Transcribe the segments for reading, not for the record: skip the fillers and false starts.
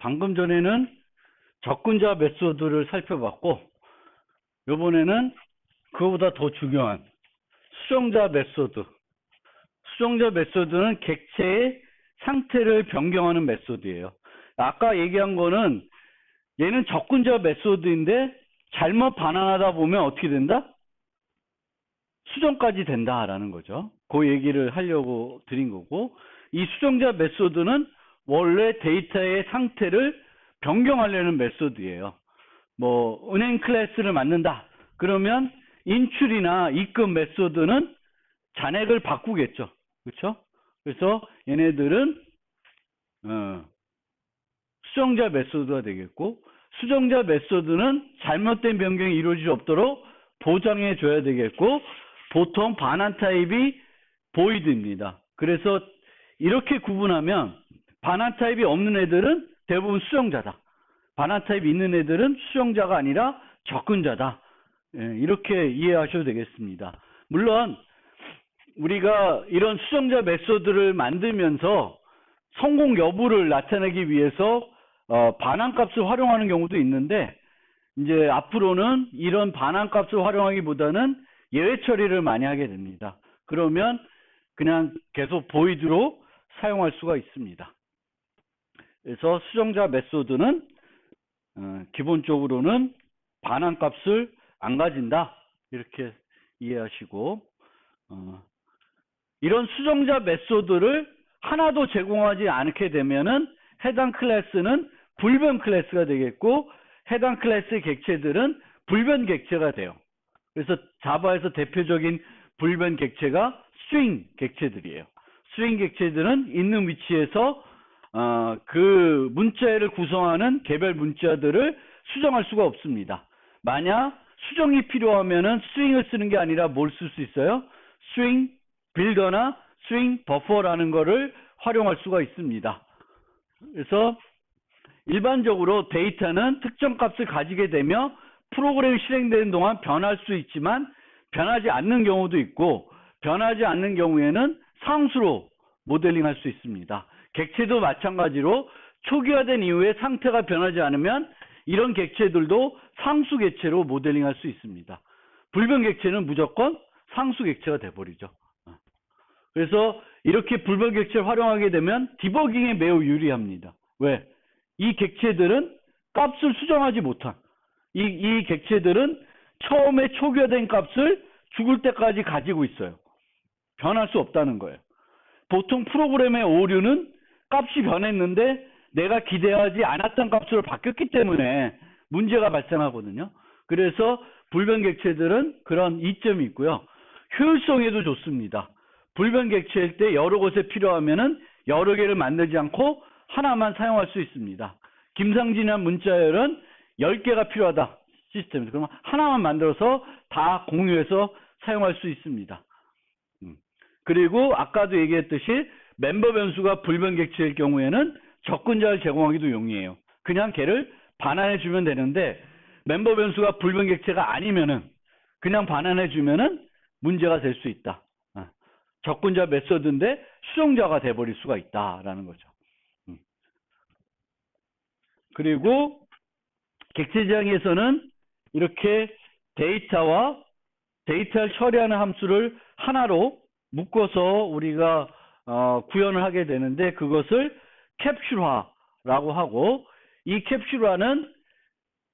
방금 전에는 접근자 메소드를 살펴봤고, 이번에는 그거보다 더 중요한 수정자 메소드. 수정자 메소드는 객체의 상태를 변경하는 메소드예요. 아까 얘기한 거는 얘는 접근자 메소드인데 잘못 반환하다 보면 어떻게 된다? 수정까지 된다라는 거죠. 그 얘기를 하려고 드린 거고, 이 수정자 메소드는 원래 데이터의 상태를 변경하려는 메소드예요. 뭐 은행 클래스를 만든다. 그러면 인출이나 입금 메소드는 잔액을 바꾸겠죠. 그렇죠? 그래서 얘네들은 수정자 메소드가 되겠고, 수정자 메소드는 잘못된 변경이 이루어질 수 없도록 보장해 줘야 되겠고, 보통 반환 타입이 보이드입니다. 그래서 이렇게 구분하면 반환 타입이 없는 애들은 대부분 수정자다. 반환 타입이 있는 애들은 수정자가 아니라 접근자다. 이렇게 이해하셔도 되겠습니다. 물론 우리가 이런 수정자 메소드를 만들면서 성공 여부를 나타내기 위해서 반환값을 활용하는 경우도 있는데, 이제 앞으로는 이런 반환값을 활용하기보다는 예외 처리를 많이 하게 됩니다. 그러면 그냥 계속 보이드로 사용할 수가 있습니다. 그래서 수정자 메소드는 기본적으로는 반환값을 안 가진다. 이렇게 이해하시고, 이런 수정자 메소드를 하나도 제공하지 않게 되면은 해당 클래스는 불변 클래스가 되겠고, 해당 클래스의 객체들은 불변 객체가 돼요. 그래서 자바에서 대표적인 불변 객체가 스트링 객체들이에요. 스트링 객체들은 있는 위치에서 그 문자를 구성하는 개별 문자들을 수정할 수가 없습니다. 만약 수정이 필요하면은 스트링을 쓰는 게 아니라 뭘 쓸 수 있어요? 스트링 빌더나 스트링 버퍼라는 거를 활용할 수가 있습니다. 그래서 일반적으로 데이터는 특정 값을 가지게 되며 프로그램이 실행되는 동안 변할 수 있지만 변하지 않는 경우도 있고, 변하지 않는 경우에는 상수로 모델링할 수 있습니다. 객체도 마찬가지로 초기화된 이후에 상태가 변하지 않으면 이런 객체들도 상수 객체로 모델링할 수 있습니다. 불변 객체는 무조건 상수 객체가 돼버리죠. 그래서 이렇게 불변 객체를 활용하게 되면 디버깅에 매우 유리합니다. 왜? 이 객체들은 값을 수정하지 못한, 이 객체들은 처음에 초기화된 값을 죽을 때까지 가지고 있어요. 변할 수 없다는 거예요. 보통 프로그램의 오류는 값이 변했는데 내가 기대하지 않았던 값으로 바뀌었기 때문에 문제가 발생하거든요. 그래서 불변 객체들은 그런 이점이 있고요. 효율성에도 좋습니다. 불변 객체일 때 여러 곳에 필요하면은 여러 개를 만들지 않고 하나만 사용할 수 있습니다. 김상진이란 문자열은 10개가 필요하다 시스템에서. 그러면 하나만 만들어서 다 공유해서 사용할 수 있습니다. 그리고 아까도 얘기했듯이 멤버 변수가 불변 객체일 경우에는 접근자를 제공하기도 용이해요. 그냥 걔를 반환해 주면 되는데, 멤버 변수가 불변 객체가 아니면은 그냥 반환해 주면은 문제가 될 수 있다. 접근자 메소드인데 수정자가 돼버릴 수가 있다라는 거죠. 그리고 객체지향에서는 이렇게 데이터와 데이터를 처리하는 함수를 하나로 묶어서 우리가 구현을 하게 되는데, 그것을 캡슐화라고 하고, 이 캡슐화는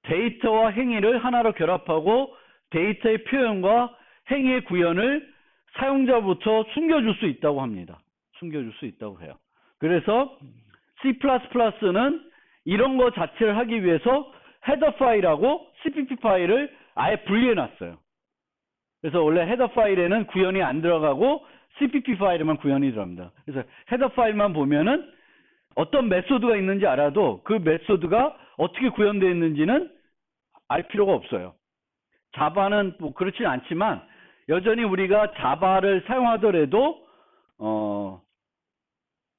데이터와 행위를 하나로 결합하고 데이터의 표현과 행위의 구현을 사용자부터 숨겨줄 수 있다고 합니다. 숨겨줄 수 있다고 해요. 그래서 C++는 이런 거 자체를 하기 위해서 헤더 파일하고 CPP 파일을 아예 분리해 놨어요. 그래서 원래 헤더 파일에는 구현이 안 들어가고 CPP 파일에만 구현이 들어갑니다. 그래서 헤더 파일만 보면은 어떤 메소드가 있는지 알아도 그 메소드가 어떻게 구현되어 있는지는 알 필요가 없어요. 자바는 뭐 그렇진 않지만 여전히 우리가 자바를 사용하더라도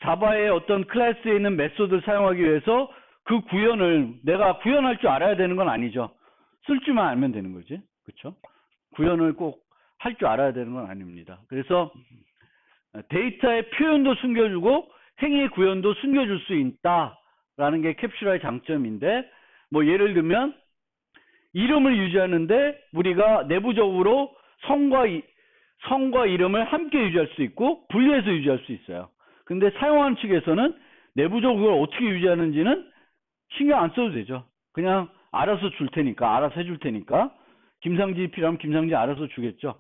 자바의 어떤 클래스에 있는 메소드를 사용하기 위해서 그 구현을 내가 구현할 줄 알아야 되는 건 아니죠. 쓸 줄만 알면 되는 거지. 그렇죠? 구현을 꼭 할 줄 알아야 되는 건 아닙니다. 그래서 데이터의 표현도 숨겨주고 행위의 구현도 숨겨줄 수 있다 라는 게 캡슐화의 장점인데, 뭐 예를 들면 이름을 유지하는데 우리가 내부적으로 성과 이름을 함께 유지할 수 있고 분리해서 유지할 수 있어요. 근데 사용하는 측에서는 내부적으로 어떻게 유지하는지는 신경 안 써도 되죠. 그냥 알아서 줄 테니까, 알아서 해줄 테니까. 김상진이 필요하면 김상진 알아서 주겠죠.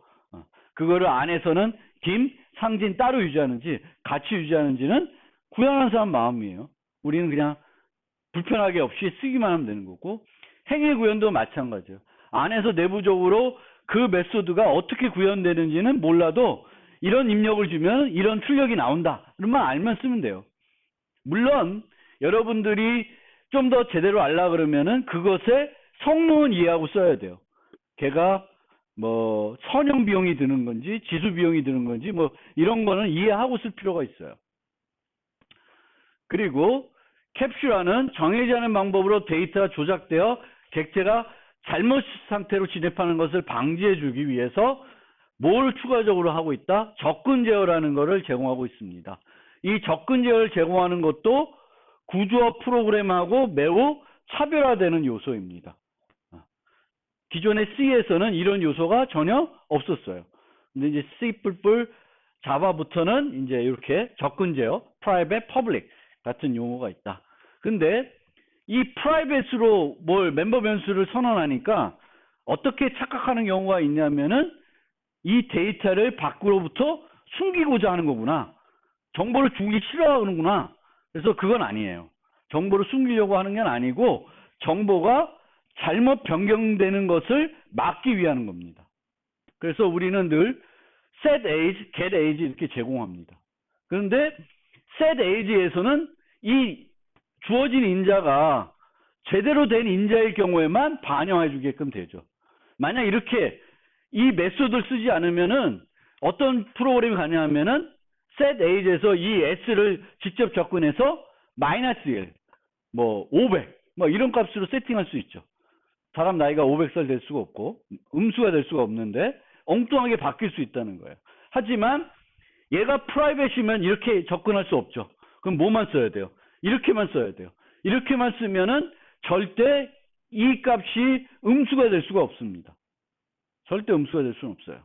그거를 안에서는 김, 상진 따로 유지하는지 같이 유지하는지는 구현하는 사람 마음이에요. 우리는 그냥 불편하게 없이 쓰기만 하면 되는 거고, 행위 구현도 마찬가지예요. 안에서 내부적으로 그 메소드가 어떻게 구현되는지는 몰라도 이런 입력을 주면 이런 출력이 나온다. 그러면 알면 쓰면 돼요. 물론 여러분들이 좀 더 제대로 알라 그러면은 그것의 성능은 이해하고 써야 돼요. 걔가 뭐 선형 비용이 드는 건지 지수 비용이 드는 건지 뭐 이런 거는 이해하고 쓸 필요가 있어요. 그리고 캡슐화는 정해지 않은 방법으로 데이터가 조작되어 객체가 잘못 상태로 진입하는 것을 방지해 주기 위해서 뭘 추가적으로 하고 있다? 접근 제어라는 것을 제공하고 있습니다. 이 접근 제어를 제공하는 것도 구조화 프로그램하고 매우 차별화되는 요소입니다. 기존의 C에서는 이런 요소가 전혀 없었어요. 근데 이제 C++, 자바부터는 이제 이렇게 접근 제어, private, public 같은 용어가 있다. 근데 이 private로 멤버 변수를 선언하니까 어떻게 착각하는 경우가 있냐면은 이 데이터를 밖으로부터 숨기고자 하는 거구나. 정보를 주기 싫어하는구나. 그래서 그건 아니에요. 정보를 숨기려고 하는 게 아니고 정보가 잘못 변경되는 것을 막기 위한 겁니다. 그래서 우리는 늘 set age, get age 이렇게 제공합니다. 그런데 set age에서는 이 주어진 인자가 제대로 된 인자일 경우에만 반영해 주게끔 되죠. 만약 이렇게 이 메소드를 쓰지 않으면은 어떤 프로그램이 가능하면은 set age에서 이 s를 직접 접근해서 마이너스 1, 뭐 500, 뭐 이런 값으로 세팅할 수 있죠. 사람 나이가 500살 될 수가 없고 음수가 될 수가 없는데 엉뚱하게 바뀔 수 있다는 거예요. 하지만 얘가 프라이빗이면 이렇게 접근할 수 없죠. 그럼 뭐만 써야 돼요? 이렇게만 써야 돼요. 이렇게만 쓰면은 절대 이 값이 음수가 될 수가 없습니다. 절대 음수가 될 수는 없어요.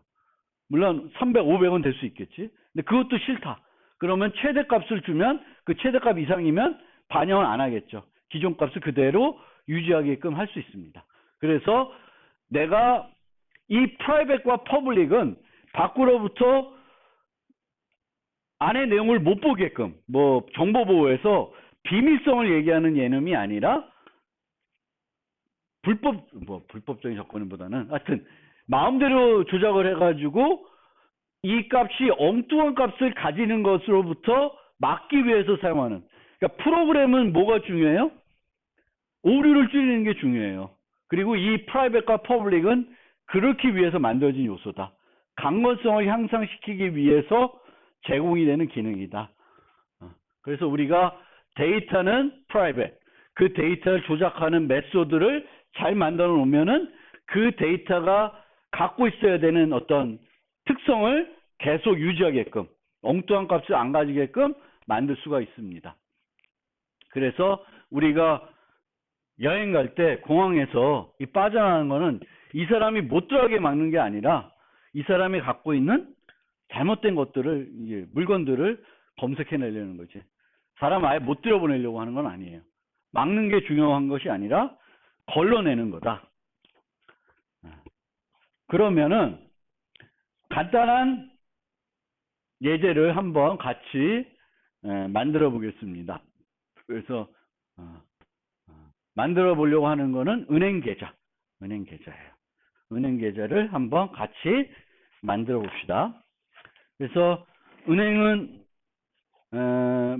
물론 300, 500은 될 수 있겠지. 근데 그것도 싫다. 그러면 최대값을 주면 그 최대값 이상이면 반영을 안 하겠죠. 기존 값을 그대로 유지하게끔 할 수 있습니다. 그래서 내가 이 프라이빗과 퍼블릭은 밖으로부터 안의 내용을 못 보게끔 뭐 정보보호에서 비밀성을 얘기하는 개념이 아니라 불법적인 접근보다는 하여튼 마음대로 조작을 해가지고 이 값이 엉뚱한 값을 가지는 것으로부터 막기 위해서 사용하는. 그러니까 프로그램은 뭐가 중요해요? 오류를 줄이는 게 중요해요. 그리고 이 프라이빗과 퍼블릭은 그렇기 위해서 만들어진 요소다. 강건성을 향상시키기 위해서 제공이 되는 기능이다. 그래서 우리가 데이터는 프라이빗, 그 데이터를 조작하는 메소드를 잘 만들어 놓으면은 그 데이터가 갖고 있어야 되는 어떤 특성을 계속 유지하게끔 엉뚱한 값을 안 가지게끔 만들 수가 있습니다. 그래서 우리가 여행 갈 때 공항에서 이 빠져나가는 거는 이 사람이 못 들어가게 막는 게 아니라 이 사람이 갖고 있는 잘못된 것들을, 물건들을 검색해내려는 거지. 사람 아예 못 들여보내려고 하는 건 아니에요. 막는 게 중요한 것이 아니라 걸러내는 거다. 그러면은 간단한 예제를 한번 같이 만들어 보겠습니다. 그래서 만들어 보려고 하는 거는 은행 계좌예요. 은행 계좌를 한번 같이 만들어 봅시다. 그래서 은행은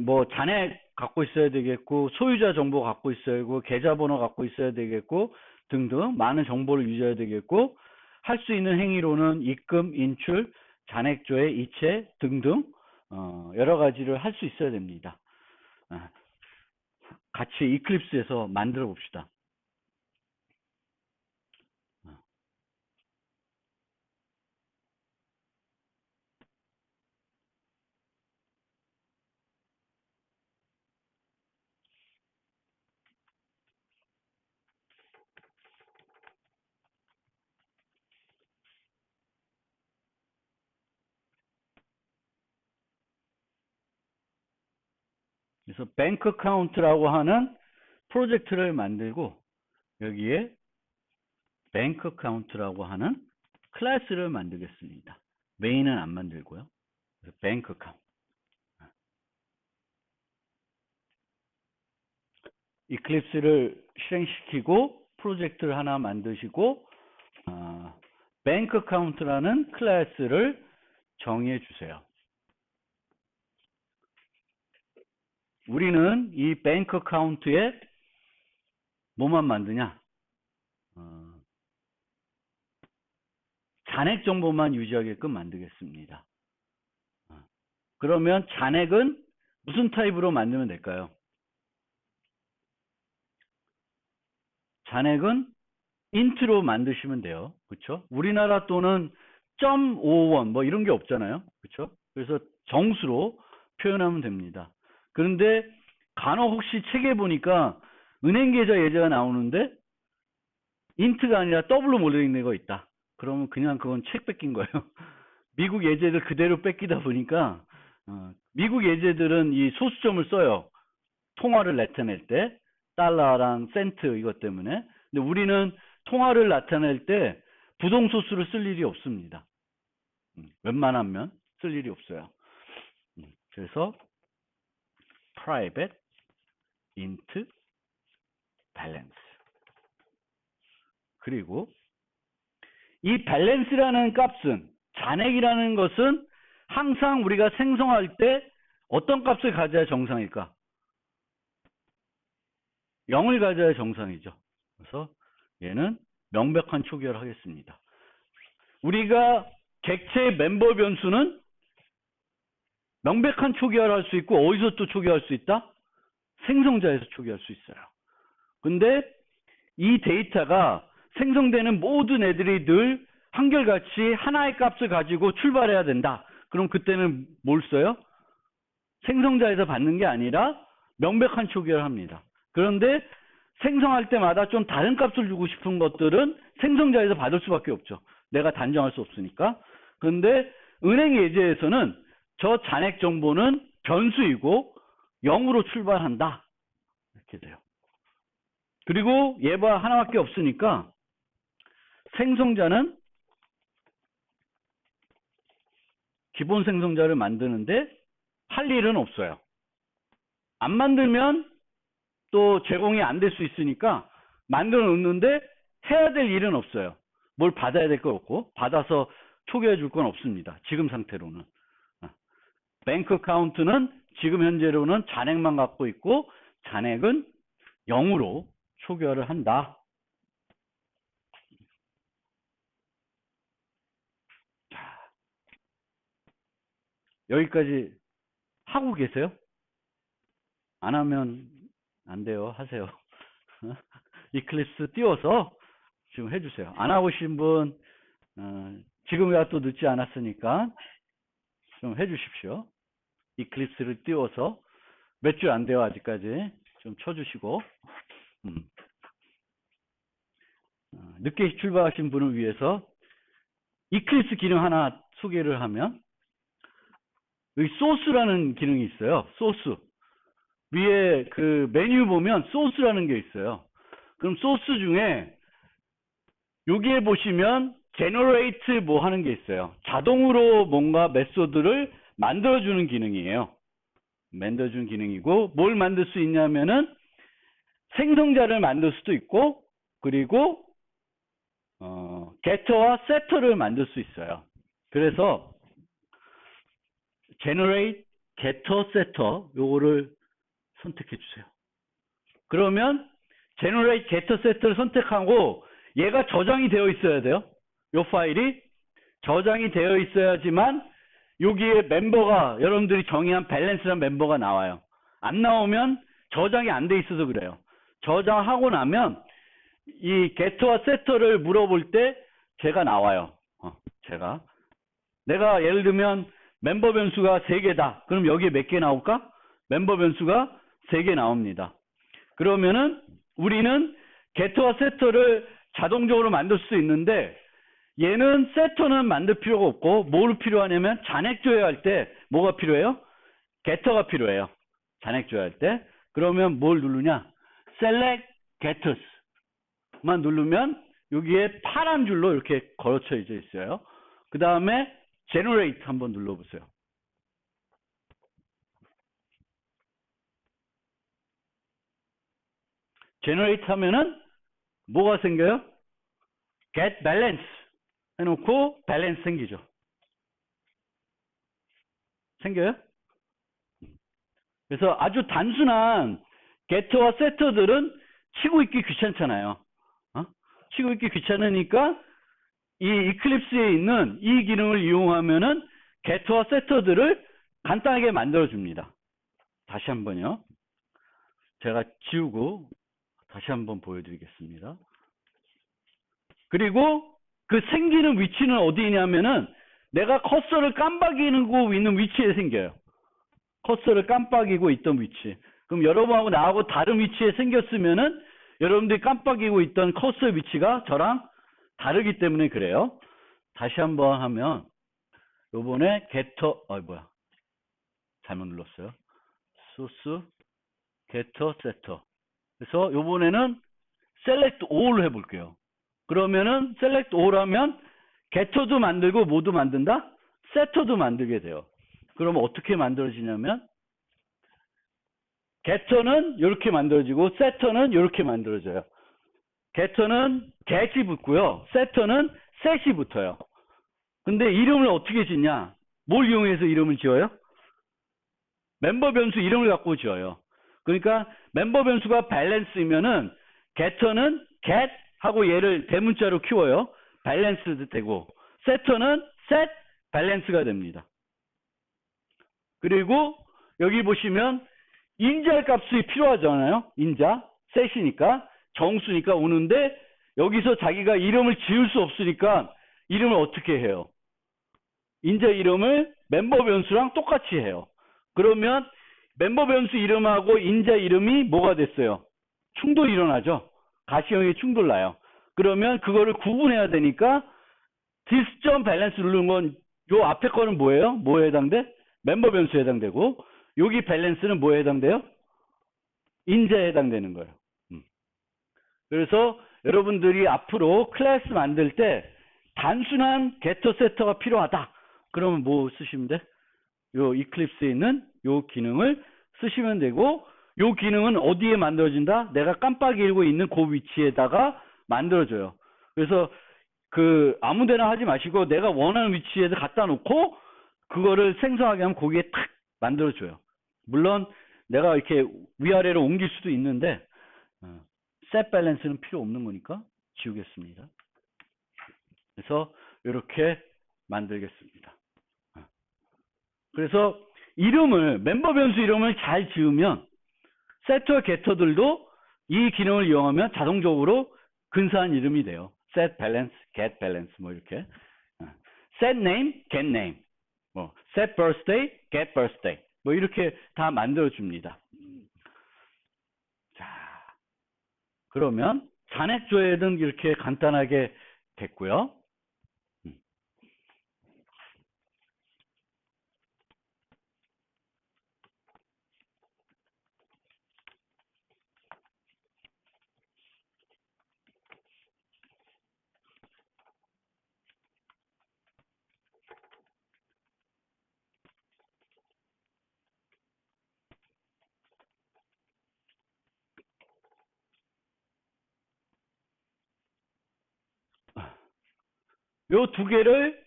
뭐 잔액 갖고 있어야 되겠고 소유자 정보 갖고 있어야 되고 계좌번호 갖고 있어야 되겠고 등등 많은 정보를 유지해야 되겠고 할 수 있는 행위로는 입금, 인출, 잔액조회, 이체 등등 여러 가지를 할 수 있어야 됩니다. 같이 이클립스에서 만들어 봅시다. 그래서 뱅크 카운트라고 하는 프로젝트를 만들고 여기에 뱅크 카운트라고 하는 클래스를 만들겠습니다. 메인은 안 만들고요. 뱅크 카운트. 이클립스를 실행시키고 프로젝트를 하나 만드시고 뱅크 카운트라는 클래스를 정의해 주세요. 우리는 이 뱅크 카운트에 뭐만 만드냐? 잔액 정보만 유지하게끔 만들겠습니다. 그러면 잔액은 무슨 타입으로 만들면 될까요? 잔액은 인트로 만드시면 돼요. 그렇죠? 우리나라 또는 .51 뭐 이런 게 없잖아요. 그렇죠? 그래서 정수로 표현하면 됩니다. 그런데 간혹 혹시 책에 보니까 은행 계좌 예제가 나오는데 인트가 아니라 더블로 몰려 있는 거 있다. 그러면 그냥 그건 책 뺏긴 거예요. 미국 예제들 그대로 뺏기다 보니까 미국 예제들은 이 소수점을 써요. 통화를 나타낼 때 달러랑 센트 이것 때문에. 근데 우리는 통화를 나타낼 때 부동소수를 쓸 일이 없습니다. 웬만하면 쓸 일이 없어요. 그래서 private int balance. 그리고 이 balance라는 값은 잔액이라는 것은 항상 우리가 생성할 때 어떤 값을 가져야 정상일까? 0을 가져야 정상이죠. 그래서 얘는 명백한 초기화를 하겠습니다. 우리가 객체 멤버 변수는 명백한 초기화를 할 수 있고 어디서 또 초기화할 수 있다? 생성자에서 초기화할 수 있어요. 근데 이 데이터가 생성되는 모든 애들이 늘 한결같이 하나의 값을 가지고 출발해야 된다. 그럼 그때는 뭘 써요? 생성자에서 받는 게 아니라 명백한 초기화를 합니다. 그런데 생성할 때마다 좀 다른 값을 주고 싶은 것들은 생성자에서 받을 수밖에 없죠. 내가 단정할 수 없으니까. 그런데 은행 예제에서는 저 잔액 정보는 변수이고 0으로 출발한다. 이렇게 돼요. 그리고 얘가 하나밖에 없으니까 생성자는 기본 생성자를 만드는데 할 일은 없어요. 안 만들면 또 제공이 안 될 수 있으니까 만들어 놓는데 해야 될 일은 없어요. 뭘 받아야 될 거 없고 받아서 초기화해 줄 건 없습니다. 지금 상태로는. 뱅크 카운트는 지금 현재로는 잔액만 갖고 있고 잔액은 0으로 초기화를 한다. 자, 여기까지 하고 계세요? 안 하면 안 돼요. 하세요. 이클립스 띄워서 지금 해주세요. 안 하고 계신 분 지금이야 또 늦지 않았으니까 좀 해주십시오. 이클립스를 띄워서 몇 주 안 돼요. 아직까지 좀 쳐주시고 늦게 출발하신 분을 위해서 이클립스 기능 하나 소개를 하면 여기 소스라는 기능이 있어요. 소스 위에 그 메뉴 보면 소스라는 게 있어요. 그럼 소스 중에 여기에 보시면 generate 뭐 하는 게 있어요. 자동으로 뭔가 메소드를 만들어주는 기능이에요. 만들어주는 기능이고 뭘 만들 수 있냐면은 생성자를 만들 수도 있고 그리고 getter와 setter를 만들 수 있어요. 그래서 generate, getter, setter 요거를 선택해 주세요. 그러면 generate, getter, setter를 선택하고 얘가 저장이 되어 있어야 돼요. 요 파일이 저장이 되어 있어야지만 여기에 멤버가 여러분들이 정의한 밸런스라는 멤버가 나와요. 안 나오면 저장이 안 돼 있어서 그래요. 저장하고 나면 이 get와 setter를 물어볼 때 제가 나와요. 내가 예를 들면 멤버 변수가 3개다. 그럼 여기에 몇 개 나올까? 멤버 변수가 3개 나옵니다. 그러면은 우리는 get와 setter를 자동적으로 만들 수 있는데 얘는 setter는 만들 필요가 없고 뭘 필요하냐면 잔액 조회할 때 뭐가 필요해요? getter가 필요해요. 잔액 조회할 때. 그러면 뭘 누르냐? select get만 누르면 여기에 파란 줄로 이렇게 걸쳐져 있어요. 그 다음에 generate 한번 눌러보세요. generate 하면은 뭐가 생겨요? get balance 해놓고 balance 생기죠. 생겨요? 그래서 아주 단순한 get와 setter들은 치고 있기 귀찮잖아요. 치고 있기 귀찮으니까 이 이클립스에 있는 이 기능을 이용하면은 get와 setter들을 간단하게 만들어줍니다. 다시 한번요. 제가 지우고 다시 한번 보여드리겠습니다. 그리고 그 생기는 위치는 어디냐면은 내가 커서를 깜빡이고 있는 위치에 생겨요. 커서를 깜빡이고 있던 위치. 그럼 여러분하고 나하고 다른 위치에 생겼으면은 여러분들이 깜빡이고 있던 커서 위치가 저랑 다르기 때문에 그래요. 다시 한번 하면 요번에 getter 잘못 눌렀어요. source getter setter. 그래서 요번에는 select all 해볼게요. 그러면은 select all 하면 getter도 만들고 뭐도 만든다? setter도 만들게 돼요. 그러면 어떻게 만들어지냐면 getter는 이렇게 만들어지고 setter는 이렇게 만들어져요. getter는 get이 붙고요. setter는 set이 붙어요. 근데 이름을 어떻게 짓냐? 뭘 이용해서 이름을 지어요? 멤버 변수 이름을 갖고 지어요. 그러니까 멤버 변수가 balance이면은 getter는 get 하고 얘를 대문자로 키워요. balanced 되고 setter는 set balance가 됩니다. 그리고 여기 보시면 인자 값이 필요하잖아요. 인자, set이니까 정수니까 오는데 여기서 자기가 이름을 지을 수 없으니까 이름을 어떻게 해요? 인자 이름을 멤버 변수랑 똑같이 해요. 그러면 멤버 변수 이름하고 인자 이름이 뭐가 됐어요? 충돌이 일어나죠. 가시형이 충돌 나요. 그러면 그거를 구분해야 되니까 this 밸런스 누르는 건 요 앞에 거는 뭐예요? 뭐에 해당돼? 멤버 변수에 해당되고 여기 밸런스는 뭐에 해당돼요? 인자에 해당되는 거예요. 그래서 여러분들이 앞으로 클래스 만들 때 단순한 getter setter가 필요하다. 그러면 뭐 쓰시면 돼? 요 이클립스에 있는 요 기능을 쓰시면 되고 요 기능은 어디에 만들어진다? 내가 깜빡이고 있는 그 위치에다가 만들어줘요. 그래서 그 아무데나 하지 마시고 내가 원하는 위치에 갖다 놓고 그거를 생성하게 하면 거기에 탁 만들어줘요. 물론 내가 이렇게 위아래로 옮길 수도 있는데 set balance는 필요 없는 거니까 지우겠습니다. 그래서 이렇게 만들겠습니다. 그래서 이름을 멤버 변수 이름을 잘 지으면 set와 getter들도 이 기능을 이용하면 자동적으로 근사한 이름이 돼요. set balance, get balance 뭐 이렇게 set name, get name 뭐 set birthday, get birthday 뭐 이렇게 다 만들어 줍니다. 자, 그러면 잔액 조회는 이렇게 간단하게 됐고요. 요 두 개를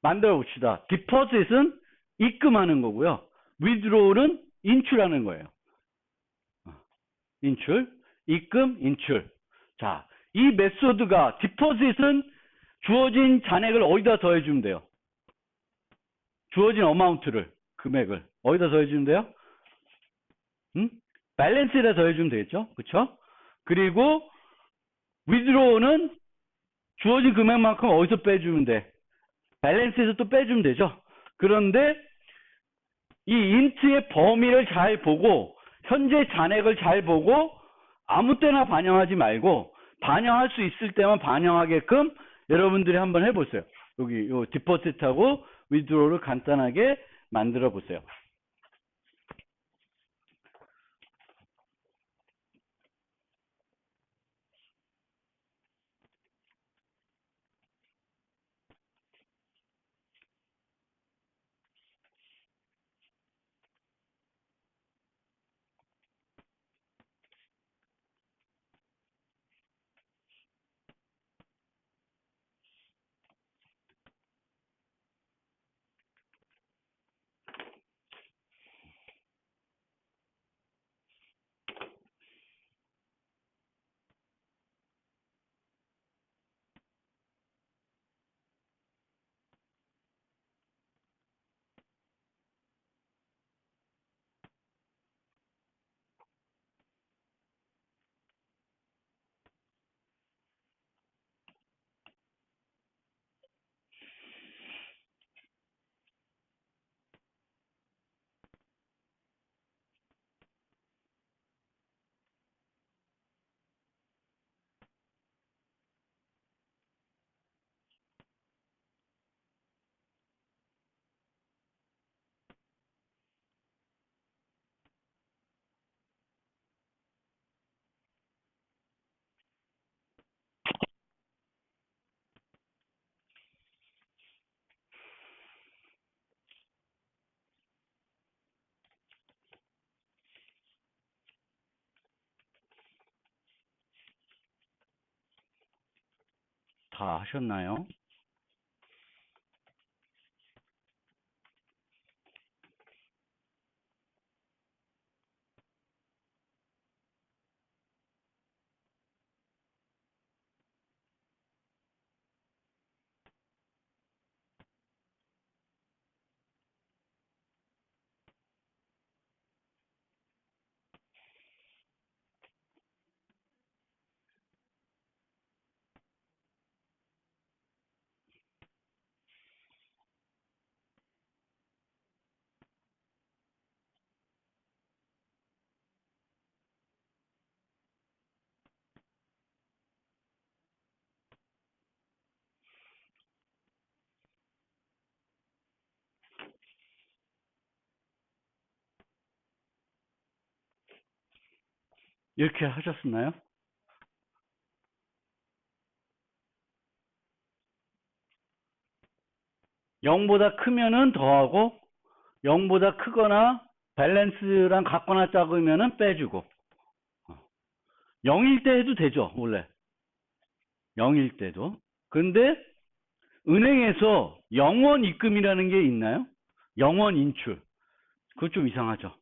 만들어 봅시다. deposit은 입금하는 거고요. withdraw는 인출하는 거예요. 인출, 입금, 인출. 자, 이 메소드가 deposit은 주어진 잔액을 어디다 더해주면 돼요? 주어진 어마운트를, 금액을 어디다 더해주면 돼요? 밸런스에다 더해주면 되겠죠? 그쵸? 그리고 withdraw는 주어진 금액만큼 어디서 빼주면 돼? 밸런스에서 또 빼주면 되죠? 그런데 이 인트의 범위를 잘 보고 현재 잔액을 잘 보고 아무 때나 반영하지 말고 반영할 수 있을 때만 반영하게끔 여러분들이 한번 해보세요. 여기 요 디포짓하고 withdraw를 간단하게 만들어 보세요. 다 하셨나요? 이렇게 하셨나요? (0보다) 크면은 더하고 0보다 크거나 밸런스랑 같거나 작으면은 빼주고 0일 때 해도 되죠 원래 0일 때도. 근데 은행에서 영원 입금이라는 게 있나요? 영원 인출. 그거 좀 이상하죠.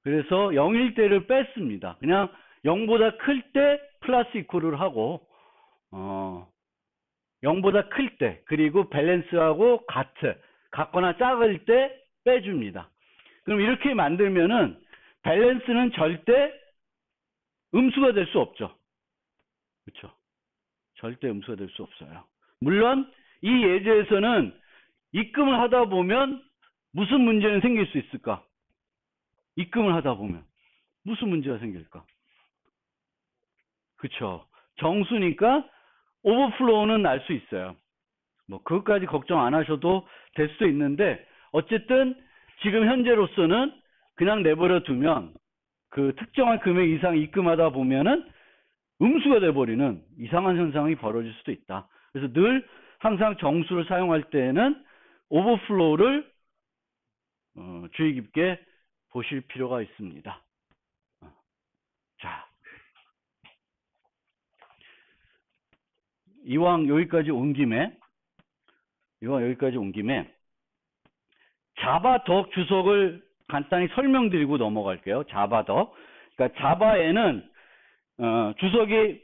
그래서 0일 때를 뺐습니다. 그냥 0보다 클 때 플러스 이퀄을 하고 0보다 클 때 그리고 밸런스하고 같거나 작을 때 빼줍니다. 그럼 이렇게 만들면은 밸런스는 절대 음수가 될 수 없죠. 그렇죠? 절대 음수가 될 수 없어요. 물론 이 예제에서는 입금을 하다 보면 무슨 문제는 생길 수 있을까? 입금을 하다 보면 무슨 문제가 생길까? 그쵸. 정수니까 오버플로우는 날 수 있어요. 뭐 그것까지 걱정 안 하셔도 될 수도 있는데 어쨌든 지금 현재로서는 그냥 내버려 두면 그 특정한 금액 이상 입금하다 보면은 음수가 돼버리는 이상한 현상이 벌어질 수도 있다. 그래서 늘 항상 정수를 사용할 때에는 오버플로우를 주의 깊게 보실 필요가 있습니다. 자, 이왕 여기까지 온 김에 자바덕 주석을 간단히 설명드리고 넘어갈게요. 자바덕. 그러니까 자바에는 주석이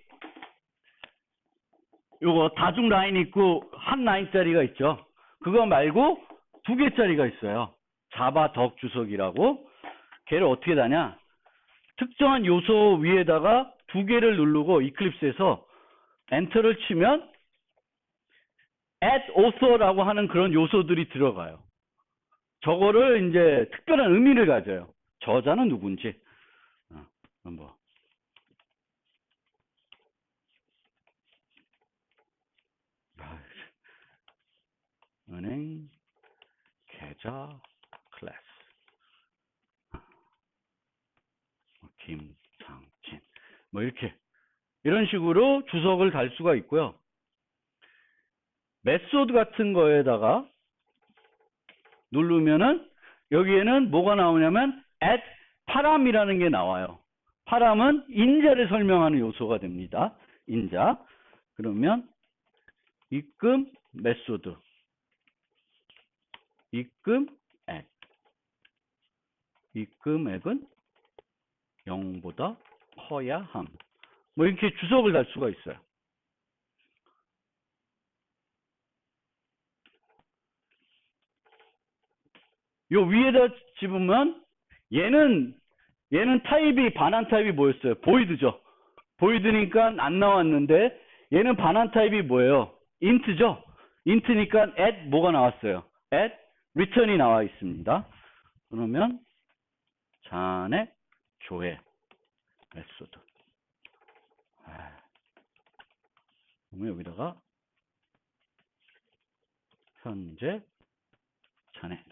요거 다중 라인 있고 한 라인짜리가 있죠. 그거 말고 두 개짜리가 있어요. 자바덕 주석이라고. 걔를 어떻게 다냐? 특정한 요소 위에다가 두 개를 누르고 이클립스에서 엔터를 치면 add author라고 하는 그런 요소들이 들어가요. 저거를 이제 특별한 의미를 가져요. 저자는 누군지. 뭐. 은행 계좌 클래스 김상진 뭐 이렇게 이런 식으로 주석을 달 수가 있고요. 메소드 같은 거에다가 누르면은 여기에는 뭐가 나오냐면 add 파람이라는 게 나와요. 파람은 인자를 설명하는 요소가 됩니다. 인자. 그러면 입금 메소드 입금액 입금액은 0보다 커야 함. 뭐 이렇게 주석을 달 수가 있어요. 요 위에다 집으면 얘는 타입이 반환 타입이 뭐였어요? 보이드죠. 보이드니까 안 나왔는데 얘는 반환 타입이 뭐예요? 인트죠. 인트니까 add 뭐가 나왔어요? add return이 나와 있습니다. 그러면 잔액 조회 메소드. 그러면 여기다가 현재 잔액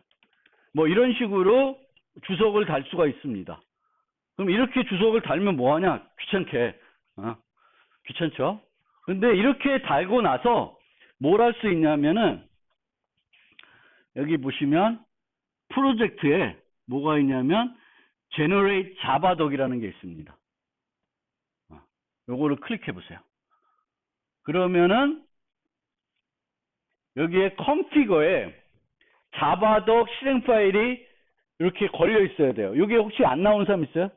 뭐 이런 식으로 주석을 달 수가 있습니다. 그럼 이렇게 주석을 달면 뭐하냐? 귀찮게. 귀찮죠? 근데 이렇게 달고 나서 뭘 할 수 있냐면은 여기 보시면 프로젝트에 뭐가 있냐면 generate 자바덕이라는 게 있습니다. 요거를 클릭해 보세요. 그러면은 여기에 configure에 자바독 실행 파일이 이렇게 걸려 있어야 돼요. 이게 혹시 안 나오는 사람 있어요?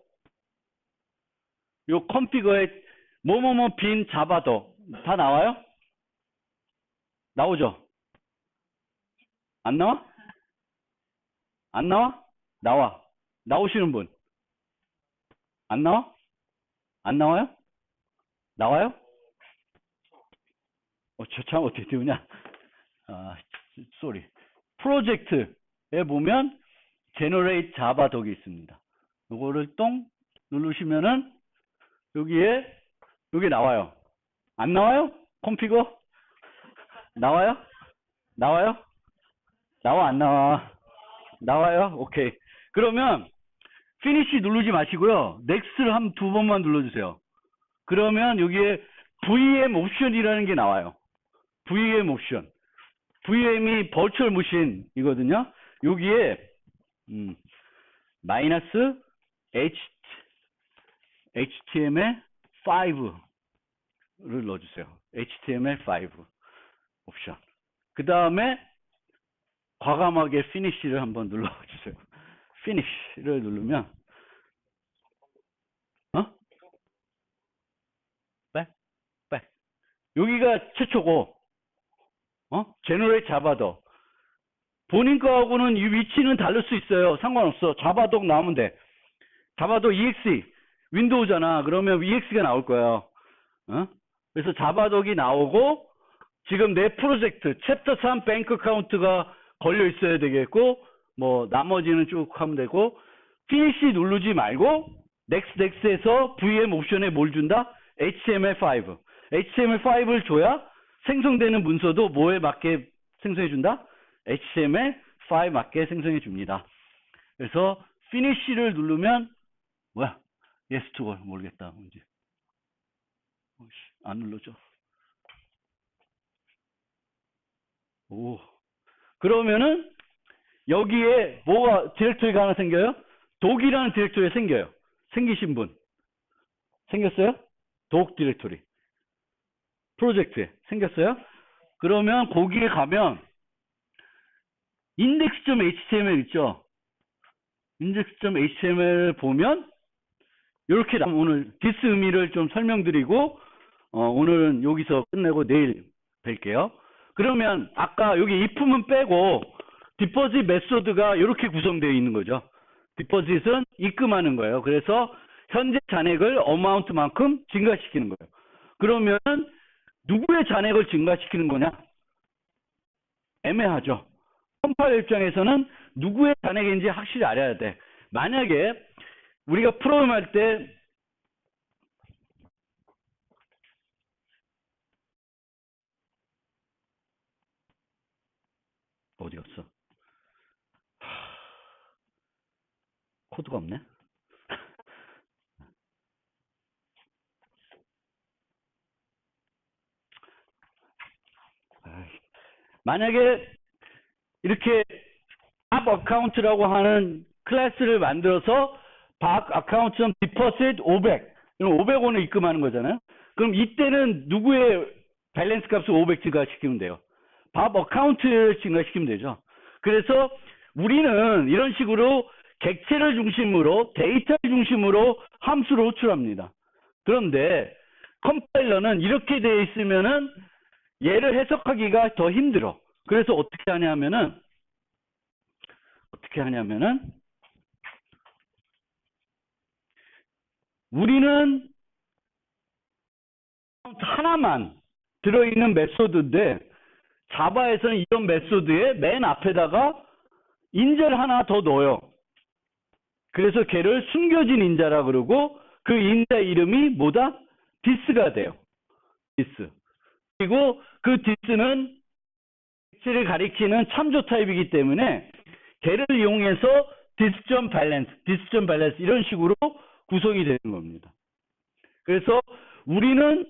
요 configure에 뭐뭐뭐 빈 자바독 다 나와요? 나오죠? 안 나와? 안 나와? 나와. 나오시는 분. 안 나와? 안 나와요? 나와요? 저 참 어떻게 띄우냐? 쏘리. 프로젝트에 보면 generate java 덕이 있습니다. 요거를 똥 누르시면은 여기에 여기 나와요. 안 나와요? 컴피거? 나와요? 나와요? 나와 안 나와? 나와요? 오케이. 그러면 피니시 누르지 마시고요. 넥스트를 한 두 번만 눌러주세요. 그러면 여기에 VM 옵션이라는 게 나와요. VM 옵션. VM이 버추얼 머신이거든요. 여기에 마이너스 HTML5를 넣어주세요. HTML5 옵션. 그 다음에 과감하게 피니시를 한번 눌러주세요. 피니시를 누르면 백. 여기가 최초고 제너레이트 자바독. 본인 거하고는 이 위치는 다를 수 있어요. 상관없어. 자바독 나오면 돼. 자바독 EXE 윈도우잖아. 그러면 EXE가 나올 거야. 그래서 자바독이 나오고 지금 내 프로젝트 챕터 3 뱅크 카운트가 걸려 있어야 되겠고 뭐 나머지는 쭉 하면 되고 피니시 누르지 말고 넥스트에서 VM 옵션에 뭘 준다? HTML5. HTML5를 줘야 생성되는 문서도 뭐에 맞게 생성해 준다? HTML5 맞게 생성해 줍니다. 그래서 피니시를 누르면 뭐야? yes to all 모르겠다. 뭔지. 안 눌러줘. 오. 그러면은 여기에 뭐가 디렉토리가 하나 생겨요? 독이라는 디렉토리가 생겨요. 생기신 분. 생겼어요? 독 디렉토리. 프로젝트에 생겼어요? 그러면 거기에 가면 index.html 있죠? index.html 보면 이렇게 오늘 디스 의미를 좀 설명드리고 오늘은 여기서 끝내고 내일 뵐게요. 그러면 아까 여기 if문 빼고 디포짓 메소드가 이렇게 구성되어 있는 거죠. 디포짓은 입금하는 거예요. 그래서 현재 잔액을 어마운트만큼 증가시키는 거예요. 그러면 누구의 잔액을 증가시키는 거냐? 애매하죠. 컴파일러 입장에서는 누구의 잔액인지 확실히 알아야 돼. 만약에 우리가 프로그램 할 때 어디 갔어? 코드가 없네. 만약에 이렇게 밥 어카운트라고 하는 클래스를 만들어서 밥 어카운트 디포짓 500 이런 500원을 입금하는 거잖아요. 그럼 이때는 누구의 밸런스 값을 500 증가시키면 돼요? 밥 어카운트를 증가시키면 되죠. 그래서 우리는 이런 식으로 객체를 중심으로 데이터를 중심으로 함수를 호출합니다. 그런데 컴파일러는 이렇게 되어 있으면은 얘를 해석하기가 더 힘들어. 그래서 어떻게 하냐면은 우리는 하나만 들어있는 메소드인데 자바에서는 이런 메소드의 맨 앞에다가 인자를 하나 더 넣어요. 그래서 걔를 숨겨진 인자라 그러고 그 인자 이름이 뭐다? 디스가 돼요. 디스. 그리고 그 디스는 객체를 가리키는 참조 타입이기 때문에 걔를 이용해서 디스.밸런스 이런 식으로 구성이 되는 겁니다. 그래서 우리는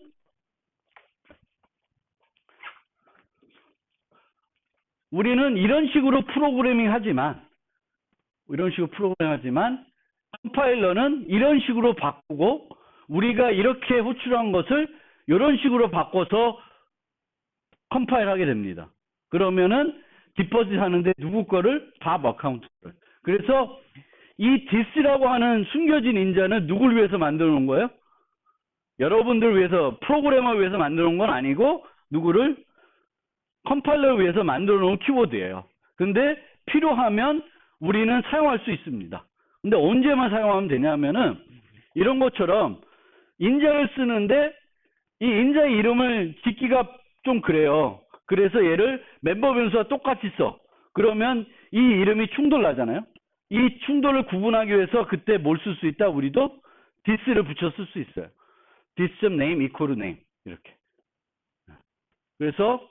이런 식으로 프로그래밍 하지만 컴파일러는 이런 식으로 바꾸고 우리가 이렇게 호출한 것을 이런 식으로 바꿔서 컴파일하게 됩니다. 그러면은 디포짓 하는데 누구 거를? 밥 어카운트를. 그래서 이 this라고 하는 숨겨진 인자는 누굴 위해서 만들어 놓은 거예요? 여러분들 위해서, 프로그래머 위해서 만들어 놓은 건 아니고 누구를? 컴파일러를 위해서 만들어 놓은 키워드예요. 근데 필요하면 우리는 사용할 수 있습니다. 근데 언제만 사용하면 되냐면은 이런 것처럼 인자를 쓰는데 이 인자의 이름을 짓기가 좀 그래요. 그래서 얘를 멤버 변수와 똑같이 써. 그러면 이 이름이 충돌나잖아요. 이 충돌을 구분하기 위해서 그때 뭘 쓸 수 있다? 우리도 this를 붙여 쓸 수 있어요. this.name equal name 이렇게. 그래서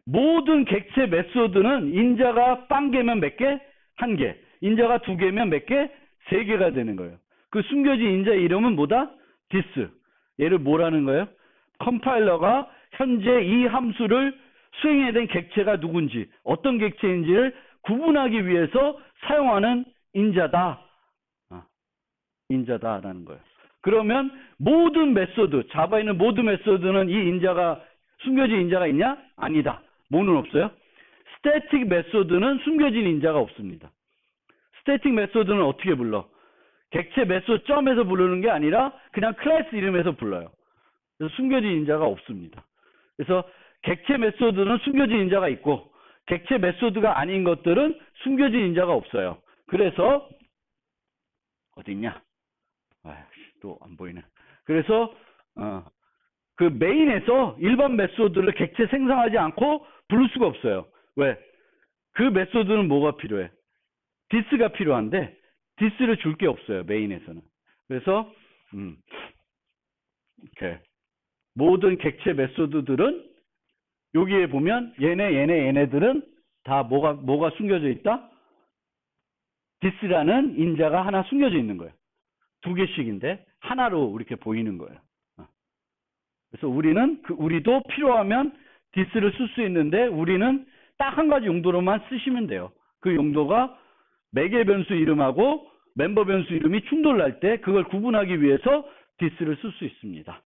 모든 객체 메소드는 인자가 빵 개면 몇 개? 한 개. 인자가 두 개면 몇 개? 세 개가 되는 거예요. 그 숨겨진 인자 이름은 뭐다? this. 얘를 뭐라는 거예요? 컴파일러가 현재 이 함수를 수행해야 된 객체가 누군지, 어떤 객체인지를 구분하기 위해서 사용하는 인자다. 인자다라는 거예요. 그러면 모든 메소드, 자바에 있는 모든 메소드는 이 인자가, 숨겨진 인자가 있냐? 아니다. 뭐는 없어요? 스태틱 메소드는 숨겨진 인자가 없습니다. 스태틱 메소드는 어떻게 불러? 객체 메소드 점에서 부르는 게 아니라 그냥 클래스 이름에서 불러요. 그래서 숨겨진 인자가 없습니다. 그래서 객체 메소드는 숨겨진 인자가 있고 객체 메소드가 아닌 것들은 숨겨진 인자가 없어요. 그래서 어디 있냐? 또 안 보이네. 그래서 그 메인에서 일반 메소드를 객체 생성하지 않고 부를 수가 없어요. 왜? 그 메소드는 뭐가 필요해? this가 필요한데 this를 줄 게 없어요. 메인에서는. 그래서 이렇게 모든 객체 메소드들은 여기에 보면 얘네들은 다 뭐가 숨겨져 있다? this라는 인자가 하나 숨겨져 있는 거예요. 두 개씩인데 하나로 이렇게 보이는 거예요. 그래서 우리도 필요하면 this를 쓸 수 있는데 우리는 딱 한 가지 용도로만 쓰시면 돼요. 그 용도가 매개 변수 이름하고 멤버 변수 이름이 충돌날 때 그걸 구분하기 위해서 this를 쓸 수 있습니다.